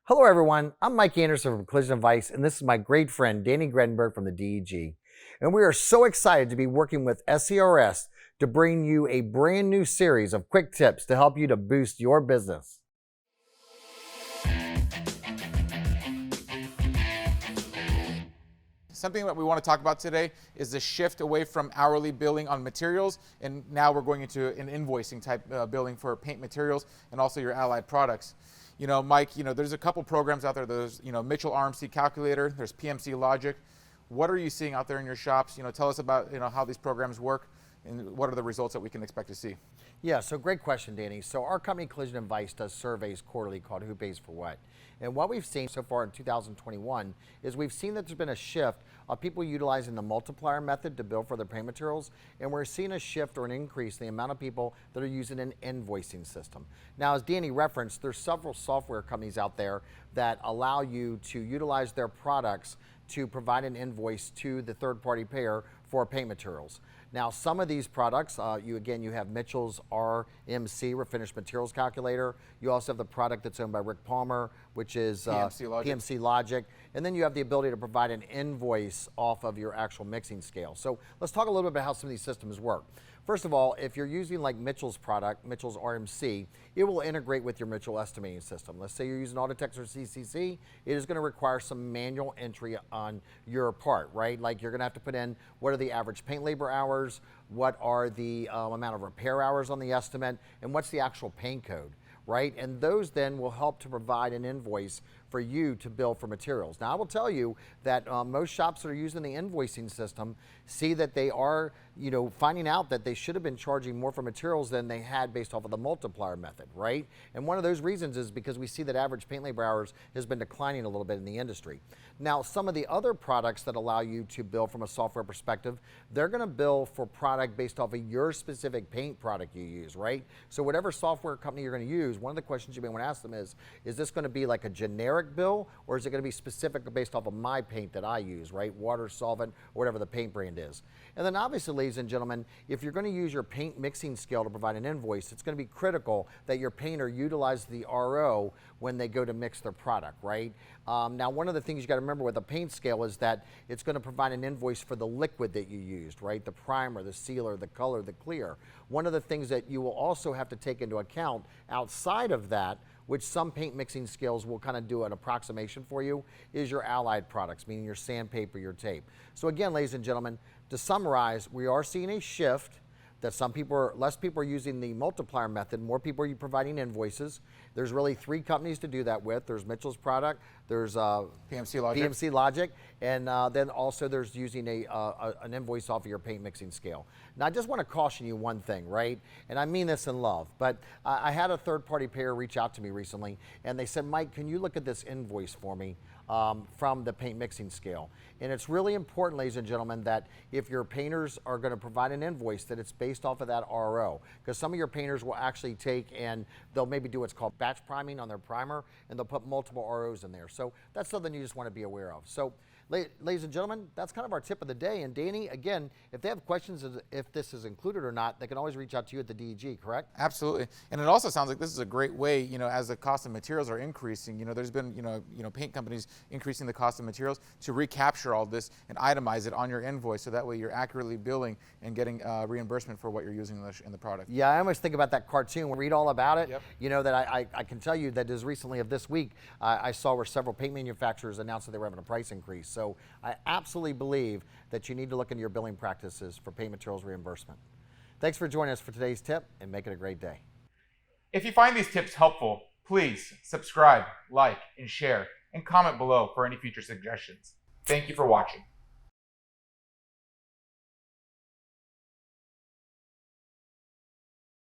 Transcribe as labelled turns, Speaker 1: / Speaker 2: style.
Speaker 1: Hello everyone, I'm Mike Anderson from Collision Advice, and this is my great friend Danny Gredinberg from the DEG. And we are so excited to be working with SCRS to bring you a brand new series of quick tips to help you to boost your business.
Speaker 2: Something that we want to talk about today is the shift away from hourly billing on materials, and now we're going into an invoicing type billing for paint materials and also your allied products. You know, Mike, there's a couple programs out there. There's, Mitchell RMC Calculator, there's PMC Logic. What are you seeing out there in your shops? Tell us about, how these programs work and what are the results that we can expect to see.
Speaker 1: Yeah, so great question, Danny. So our company Collision Advice does surveys quarterly called Who Pays for What? And what we've seen so far in 2021 is we've seen that there's been a shift of people utilizing the multiplier method to bill for their paint materials, and we're seeing a shift or an increase in the amount of people that are using an invoicing system. Now, as Danny referenced, there's several software companies out there that allow you to utilize their products to provide an invoice to the third-party payer for paint materials. Now, some of these products, you have Mitchell's RMC, Refinished Materials Calculator. You also have the product that's owned by Rick Palmer, which is PMC Logic. And then you have the ability to provide an invoice off of your actual mixing scale. So let's talk a little bit about how some of these systems work. First of all, if you're using like Mitchell's product, Mitchell's RMC, it will integrate with your Mitchell estimating system. Let's say you're using Autotex or CCC, it is going to require some manual entry on your part, right? Like you're going to have to put in what are the average paint labor hours, what are the amount of repair hours on the estimate, and what's the actual paint code, right? And those then will help to provide an invoice for you to bill for materials. Now, I will tell you that most shops that are using the invoicing system see that they are, finding out that they should have been charging more for materials than they had based off of the multiplier method, right? And one of those reasons is because we see that average paint labor hours has been declining a little bit in the industry. Now, some of the other products that allow you to bill from a software perspective, they're going to bill for product based off of your specific paint product you use, right? So whatever software company you're going to use, one of the questions you may want to ask them is this going to be like a generic bill, or is it going to be specific based off of my paint that I use, right? Water, solvent, or whatever the paint brand is. And then obviously, ladies and gentlemen, if you're going to use your paint mixing scale to provide an invoice, it's going to be critical that your painter utilizes the RO when they go to mix their product, right? Now, one of the things you got to remember with a paint scale is that it's going to provide an invoice for the liquid that you used, right? The primer, the sealer, the color, the clear. One of the things that you will also have to take into account outside of that, which some paint mixing scales will kind of do an approximation for you, is your allied products, meaning your sandpaper, your tape. So again, ladies and gentlemen, to summarize, we are seeing a shift that less people are using the multiplier method, more people are providing invoices. There's really three companies to do that with. There's Mitchell's product, there's PMC Logic, and then also there's using an invoice off of your paint mixing scale. Now, I just want to caution you one thing, right? And I mean this in love, but I had a third-party payer reach out to me recently, and they said, Mike, can you look at this invoice for me from the paint mixing scale? And it's really important, ladies and gentlemen, that if your painters are going to provide an invoice, that it's based off of that RO. Because some of your painters will actually take and they'll maybe do what's called batch priming on their primer, and they'll put multiple ROs in there. So that's something you just want to be aware of. So, ladies and gentlemen, that's kind of our tip of the day. And Danny, again, if they have questions if this is included or not, they can always reach out to you at the DEG, correct?
Speaker 2: Absolutely. And it also sounds like this is a great way, as the cost of materials are increasing, there's been, paint companies increasing the cost of materials to recapture all this and itemize it on your invoice, so that way you're accurately billing and getting reimbursement for what you're using in the product.
Speaker 1: Yeah, I always think about that cartoon. We read all about it.
Speaker 2: Yep.
Speaker 1: That I can tell you that as recently of this week, I saw where several paint manufacturers announced that they were having a price increase. So I absolutely believe that you need to look into your billing practices for paint materials reimbursement. Thanks for joining us for today's tip, and make it a great day.
Speaker 2: If you find these tips helpful, please subscribe, like, and share, and comment below for any future suggestions. Thank you for watching.